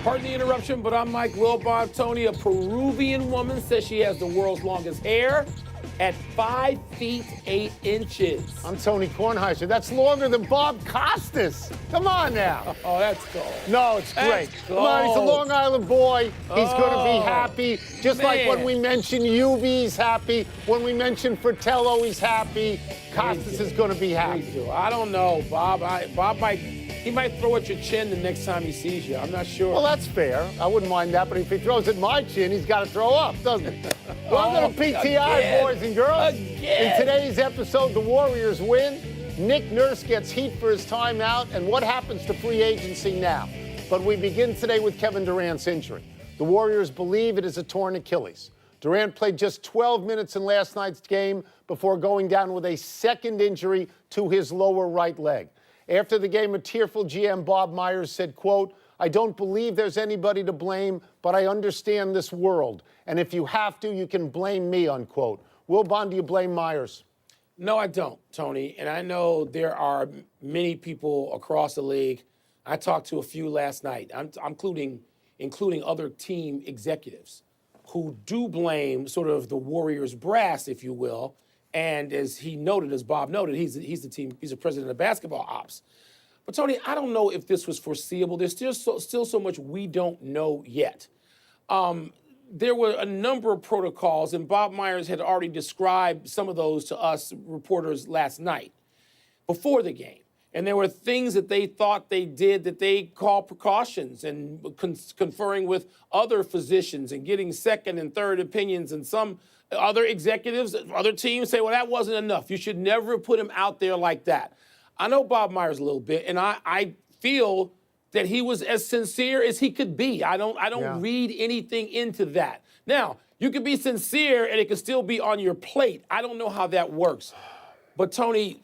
Pardon the interruption, but I'm Mike Wilbon. Tony, a Peruvian woman, says she has the world's longest hair at 5 feet 8 inches. I'm Tony Kornheiser. That's longer than Bob Costas. Come on now. Oh, that's cold. No, it's great. That's Come on, he's a cold. Long Island boy. He's going to be happy. Just like when man. we mention UV, he's happy. When we mention Fratello, he's happy. Costas is going to be happy. I don't know, Bob. Bob might throw at your chin the next time he sees you. I'm not sure. Well, that's fair. I wouldn't mind that. But if he throws at my chin, he's got to throw up, doesn't he? Welcome to PTI, again. boys and girls. Again. In today's episode, the Warriors win. Nick Nurse gets heat for his timeout. And what happens to free agency now? But we begin today with Kevin Durant's injury. The Warriors believe it is a torn Achilles. Durant played just 12 minutes in last night's game before going down with a second injury to his lower right leg. After the game, a tearful GM Bob Myers said, quote, "I don't believe there's anybody to blame, but I understand this world. And if you have to, you can blame me," unquote. Wilbon, do you blame Myers? No, I don't, Tony. And I know there are many people across the league. I talked to a few last night, including other team executives, who do blame sort of the Warriors brass, if you will. And as Bob noted, he's the president of basketball ops. But Tony, I don't know if this was foreseeable. There's still so much we don't know yet. There were a number of protocols, and Bob Myers had already described some of those to us reporters last night before the game. And there were things that they thought they did that they call precautions, and conferring with other physicians and getting second and third opinions. And some other executives, other teams say, well, that wasn't enough. You should never put him out there like that. I know Bob Myers a little bit, and I feel that he was as sincere as he could be. I don't read anything into that. Now, you can be sincere and it can still be on your plate. I don't know how that works. But Tony,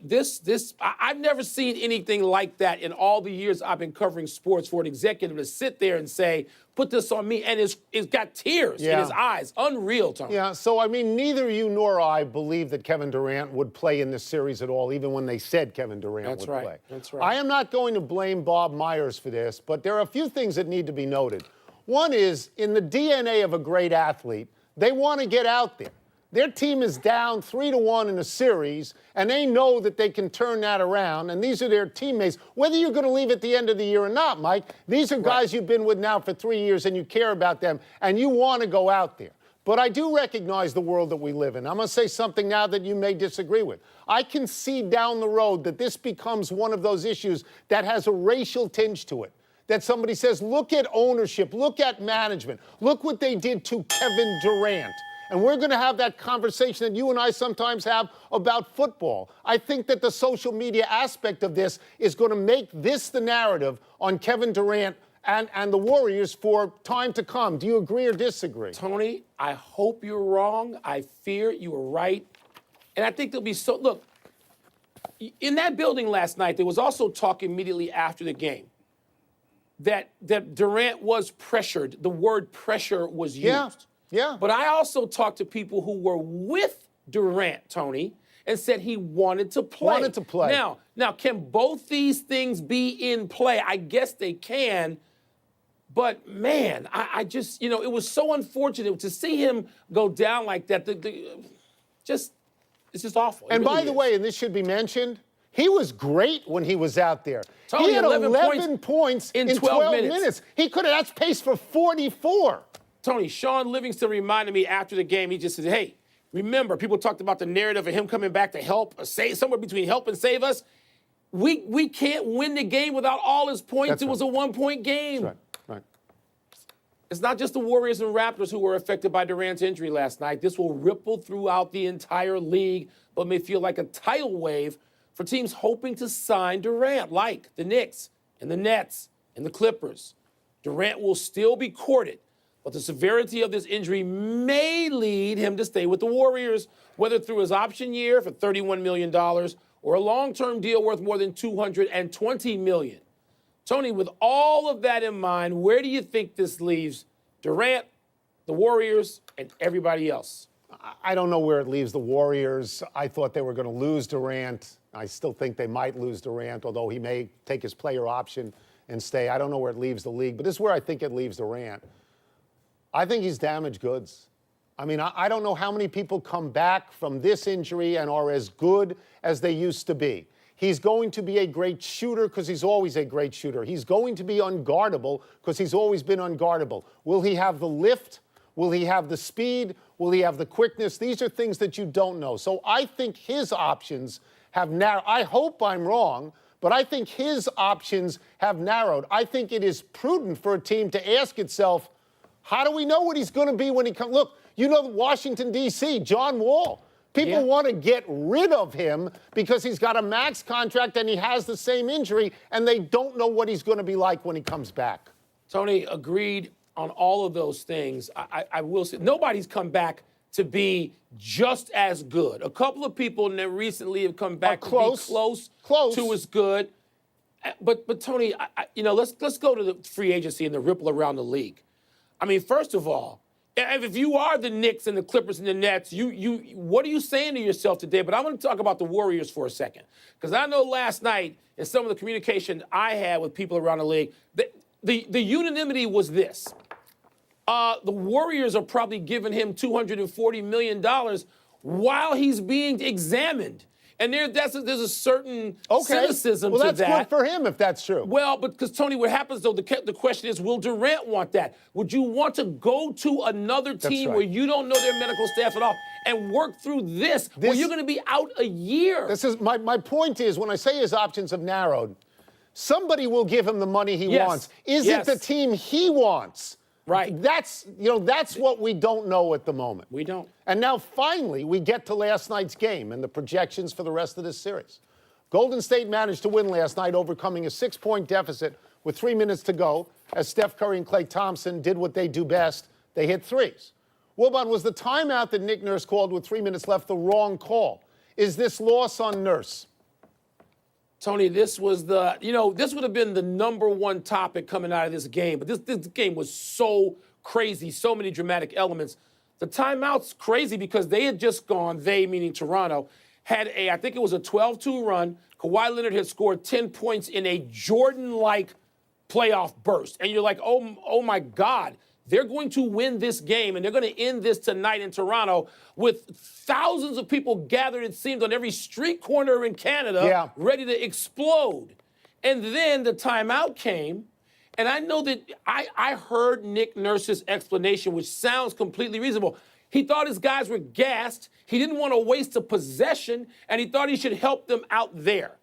I've never seen anything like that in all the years I've been covering sports, for an executive to sit there and say, put this on me, and it's got tears in his eyes. Unreal, Tony. Yeah, so, I mean, neither you nor I believe that Kevin Durant would play in this series at all, even when they said Kevin Durant would play. That's right. I am not going to blame Bob Myers for this, but there are a few things that need to be noted. One is, in the DNA of a great athlete, they want to get out there. Their team is down 3-1 in a series, and they know that they can turn that around, and these are their teammates. Whether you're going to leave at the end of the year or not, Mike, these are guys you've been with now for 3 years, and you care about them, and you want to go out there. But I do recognize the world that we live in. I'm going to say something now that you may disagree with. I can see down the road that this becomes one of those issues that has a racial tinge to it. That somebody says, look at ownership, look at management, look what they did to Kevin Durant. And we're going to have that conversation that you and I sometimes have about football. I think that the social media aspect of this is going to make this the narrative on Kevin Durant and the Warriors for time to come. Do you agree or disagree? Tony, I hope you're wrong. I fear you were right. And I think there'll be look, in that building last night, there was also talk immediately after the game that Durant was pressured. The word pressure was used. Yeah. But I also talked to people who were with Durant, Tony, and said he wanted to play. Now, can both these things be in play? I guess they can. But, man, I just, it was so unfortunate to see him go down like that. It's just awful. And by the way, and this should be mentioned, he was great when he was out there. Tony, he had 11 points in 12 minutes. That's pace for 44. Tony, Sean Livingston reminded me after the game, he just said, hey, remember, people talked about the narrative of him coming back to help, somewhere between help and save us. We can't win the game without all his points. It was a one-point game. That's right. It's not just the Warriors and Raptors who were affected by Durant's injury last night. This will ripple throughout the entire league, but may feel like a tidal wave for teams hoping to sign Durant, like the Knicks and the Nets and the Clippers. Durant will still be courted, but the severity of this injury may lead him to stay with the Warriors, whether through his option year for $31 million or a long-term deal worth more than $220 million. Tony, with all of that in mind, where do you think this leaves Durant, the Warriors, and everybody else? I don't know where it leaves the Warriors. I thought they were going to lose Durant. I still think they might lose Durant, although he may take his player option and stay. I don't know where it leaves the league, but this is where I think it leaves Durant. I think he's damaged goods. I mean, I don't know how many people come back from this injury and are as good as they used to be. He's going to be a great shooter because he's always a great shooter. He's going to be unguardable because he's always been unguardable. Will he have the lift? Will he have the speed? Will he have the quickness? These are things that you don't know. So I think his options have narrowed. I hope I'm wrong, but I think his options have narrowed. I think it is prudent for a team to ask itself, how do we know what he's going to be when he comes? Look, you know, Washington, D.C., John Wall. People want to get rid of him because he's got a max contract and he has the same injury, and they don't know what he's going to be like when he comes back. Tony, agreed on all of those things. I will say nobody's come back to be just as good. A couple of people that recently have come back to be close to as good. But Tony, let's go to the free agency and the ripple around the league. I mean, first of all, if you are the Knicks and the Clippers and the Nets, what are you saying to yourself today? But I want to talk about the Warriors for a second, because I know last night in some of the communication I had with people around the league, the unanimity was this. The Warriors are probably giving him $240 million while he's being examined. And there's a certain cynicism to that. Well, that's good for him if that's true. Well, because, Tony, what happens, though, the question is, will Durant want that? Would you want to go to another team where you don't know their medical staff at all and work through this where you're going to be out a year? This is my point is, when I say his options have narrowed, somebody will give him the money he wants. Is it the team he wants? Right. That's what we don't know at the moment. We don't. And now finally we get to last night's game and the projections for the rest of this series. Golden State managed to win last night, overcoming a 6-point deficit with 3 minutes to go, as Steph Curry and Klay Thompson did what they do best. They hit threes. Wilbon, was the timeout that Nick Nurse called with 3 minutes left the wrong call? Is this loss on Nurse? Tony, this was this would have been the number one topic coming out of this game. But this game was so crazy, so many dramatic elements. The timeout's crazy because they had just gone, they meaning Toronto, had I think it was a 12-2 run. Kawhi Leonard had scored 10 points in a Jordan-like playoff burst. And you're like, oh my God. They're going to win this game, and they're going to end this tonight in Toronto with thousands of people gathered, it seemed, on every street corner in Canada, ready to explode. And then the timeout came, and I know that I heard Nick Nurse's explanation, which sounds completely reasonable. He thought his guys were gassed. He didn't want to waste a possession, and he thought he should help them out there.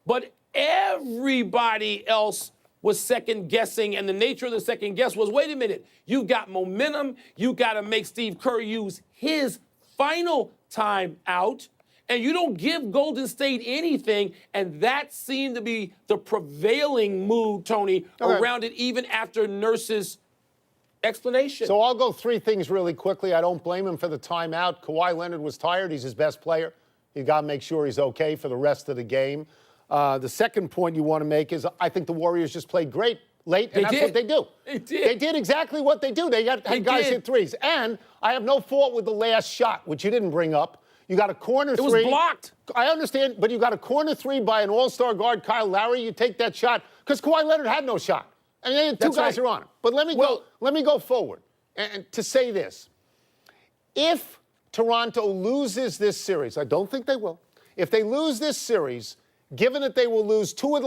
But everybody else was second-guessing, and the nature of the second guess was, wait a minute, you've got momentum, you got to make Steve Kerr use his final time out, and you don't give Golden State anything, and that seemed to be the prevailing mood, Tony, around it, even after Nurse's explanation. So I'll go 3 things really quickly. I don't blame him for the timeout. Kawhi Leonard was tired. He's his best player. You got to make sure he's okay for the rest of the game. The second point you want to make is I think the Warriors just played great late, and that's what they do. They did. They did exactly what they do. They had guys hit threes. And I have no fault with the last shot, which you didn't bring up. You got a corner three. It was blocked. I understand, but you got a corner three by an all-star guard, Kyle Lowry. You take that shot because Kawhi Leonard had no shot. I mean, two guys are on him. But let me go forward and to say this. If Toronto loses this series, I don't think they will. If they lose this series, given that they will lose 3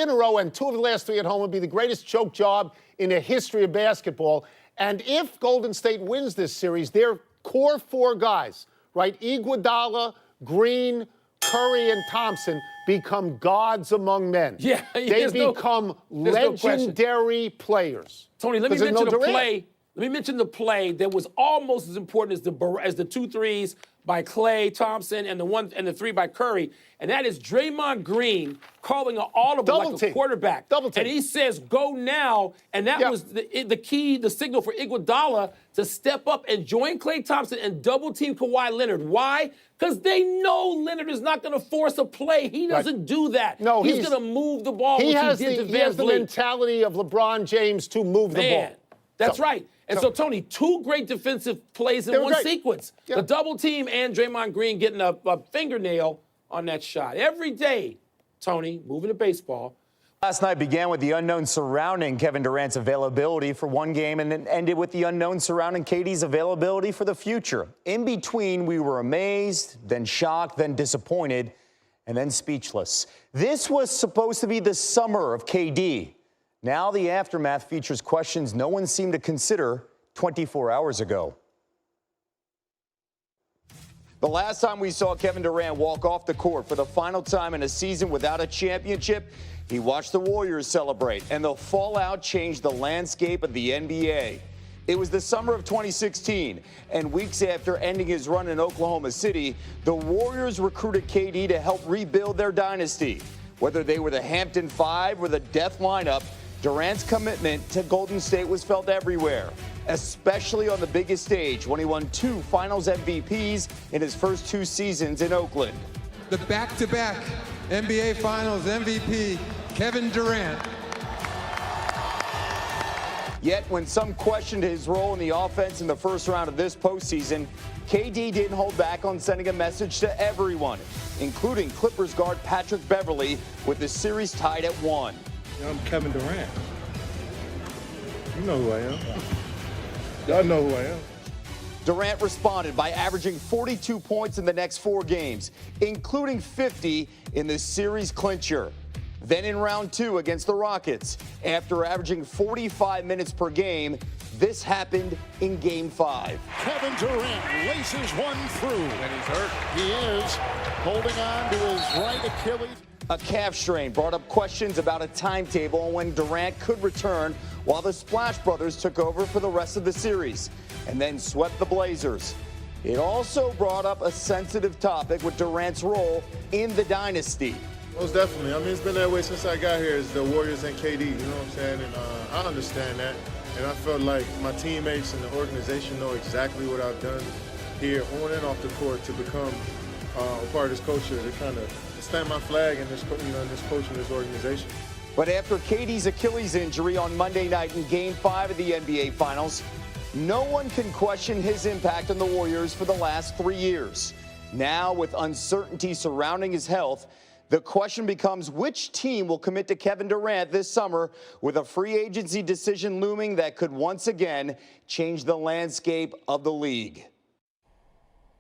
in a row and 2 of the last 3 at home, would be the greatest choke job in the history of basketball. And if Golden State wins this series, their core 4 guys, right, Iguodala, Green, Curry, and Thompson, become gods among men. Yeah, they become legendary players. Tony, let me mention a play. Let me mention the play that was almost as important as the 2 threes by Klay Thompson and the 3 by Curry, and that is Draymond Green calling an audible like a quarterback. Double team. And he says, "Go now," and that was the key, the signal for Iguodala to step up and join Klay Thompson and double team Kawhi Leonard. Why? Because they know Leonard is not going to force a play. He doesn't do that. No, he's going to move the ball. He has the mentality of LeBron James to move the ball. That's right. And so, Tony, 2 great defensive plays in one sequence. The double team and Draymond Green getting a fingernail on that shot. Every day, Tony, moving to baseball, Last night began with the unknown surrounding Kevin Durant's availability for one game and then ended with the unknown surrounding KD's availability for the future. In between, we were amazed, then shocked, then disappointed, and then speechless. This was supposed to be the summer of KD. Now the aftermath features questions no one seemed to consider 24 hours ago. The last time we saw Kevin Durant walk off the court for the final time in a season without a championship, he watched the Warriors celebrate, and the fallout changed the landscape of the NBA. It was the summer of 2016, and weeks after ending his run in Oklahoma City, the Warriors recruited KD to help rebuild their dynasty. Whether they were the Hampton Five or the death lineup, Durant's commitment to Golden State was felt everywhere, especially on the biggest stage when he won 2 Finals MVPs in his first 2 seasons in Oakland. The back-to-back NBA Finals MVP, Kevin Durant. Yet when some questioned his role in the offense in the first round of this postseason, KD didn't hold back on sending a message to everyone, including Clippers guard Patrick Beverley, with the series tied at 1. I'm Kevin Durant. You know who I am. Y'all know who I am. Durant responded by averaging 42 points in the next 4 games, including 50 in the series clincher. Then in round 2 against the Rockets, after averaging 45 minutes per game, this happened in Game 5. Kevin Durant laces one through. And he's hurt. He is holding on to his right Achilles. A calf strain brought up questions about a timetable on when Durant could return, while the Splash Brothers took over for the rest of the series and then swept the Blazers. It also brought up a sensitive topic with Durant's role in the dynasty. Most definitely. I mean, it's been that way since I got here. It's the Warriors and KD, you know what I'm saying? And I understand that. And I felt like my teammates and the organization know exactly what I've done here on and off the court to become a part of this culture, to kind of stand my flag in this, in this coach and this organization. But after KD's Achilles injury on Monday night in Game 5 of the NBA Finals, no one can question his impact on the Warriors for the last 3 years. Now, with uncertainty surrounding his health, the question becomes which team will commit to Kevin Durant this summer, with a free agency decision looming that could once again change the landscape of the league.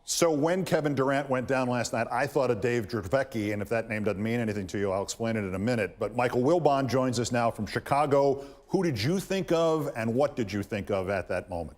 So when Kevin Durant went down last night, I thought of Dave Dravecky, and if that name doesn't mean anything to you, I'll explain it in a minute. But Michael Wilbon joins us now from Chicago. Who did you think of, and what did you think of at that moment?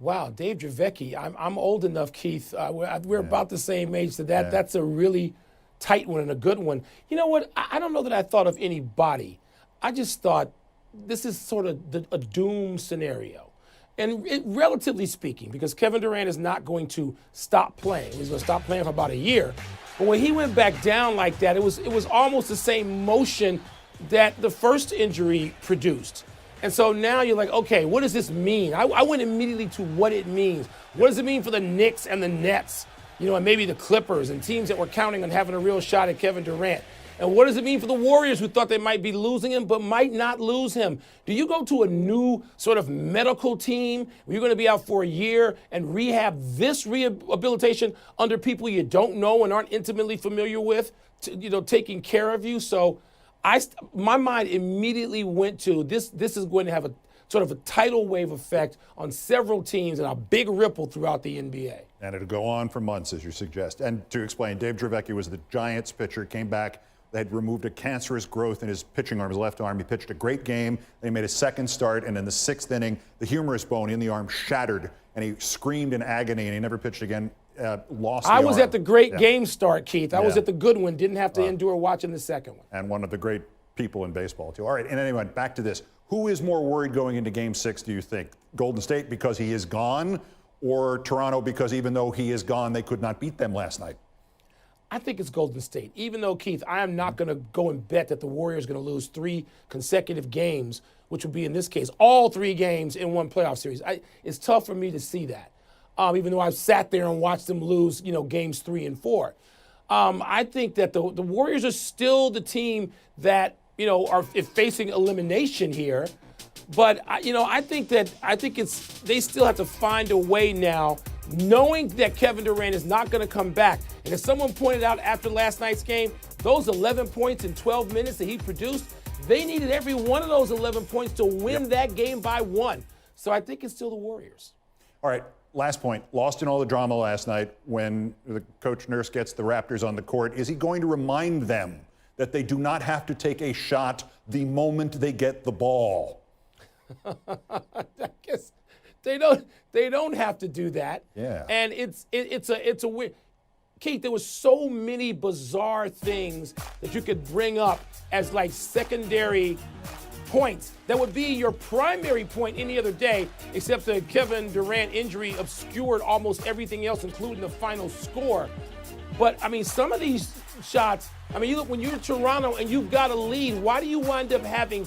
Wow, Dave Dravecky. I'm old enough, Keith. We're about the same age. So that's a really tight one and a good one. You know what? I don't know that I thought of anybody. I just thought this is sort of a doom scenario. And relatively speaking, because Kevin Durant is not going to stop playing. He's going to stop playing for about a year. But when he went back down like that, it was almost the same motion that the first injury produced. And so now you're like, okay, what does this mean? I went immediately to what it means. What does it mean for the Knicks and the Nets, and maybe the Clippers and teams that were counting on having a real shot at Kevin Durant? And what does it mean for the Warriors, who thought they might be losing him but might not lose him? Do you go to a new sort of medical team where you're going to be out for a year and rehab this rehabilitation under people you don't know and aren't intimately familiar with, taking care of you? So my mind immediately went to this is going to have a sort of a tidal wave effect on several teams and a big ripple throughout the NBA. And it'll go on for months, as you suggest. And to explain, Dave Dravecky was the Giants pitcher, came back. They had removed a cancerous growth in his pitching arm, his left arm. He pitched a great game. They made a second start, and in the 6th inning, the humerus bone in the arm shattered, and he screamed in agony, and he never pitched again. Lost the arm. I was at the great game start, Keith. I was at the good one. Didn't have to endure watching the second one. And one of the great people in baseball, too. All right, and anyway, back to this. Who is more worried going into Game 6, do you think? Golden State because he is gone, or Toronto because even though he is gone, they could not beat them last night? I think it's Golden State. Even though, Keith, I am not going to go and bet that the Warriors are going to lose 3 consecutive games, which would be, in this case, all 3 games in one playoff series. It's tough for me to see that, even though I've sat there and watched them lose, games 3 and 4. I think that the Warriors are still the team that, are facing elimination here. But, I think they still have to find a way now, knowing that Kevin Durant is not going to come back. And as someone pointed out after last night's game, those 11 points in 12 minutes that he produced, they needed every one of those 11 points to win that game by 1. So I think it's still the Warriors. All right, last point. Lost in all the drama last night when the coach Nurse gets the Raptors on the court. Is he going to remind them that they do not have to take a shot the moment they get the ball? I guess they don't have to do that. Yeah. And it's a weird. Keith, there was so many bizarre things that you could bring up as like secondary points that would be your primary point any other day, except the Kevin Durant injury obscured almost everything else, including the final score. But I mean, some of these shots, I mean, you look when you're Toronto and you've got a lead, why do you wind up having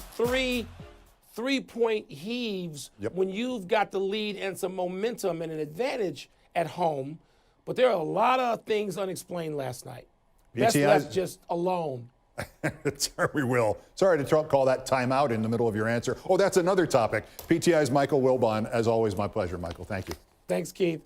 three-point heaves when you've got the lead and some momentum and an advantage at home? But there are a lot of things unexplained last night. That's just alone. Sorry, we will. Sorry to call that timeout in the middle of your answer. Oh, that's another topic. PTI's Michael Wilbon. As always, my pleasure, Michael. Thank you. Thanks, Keith.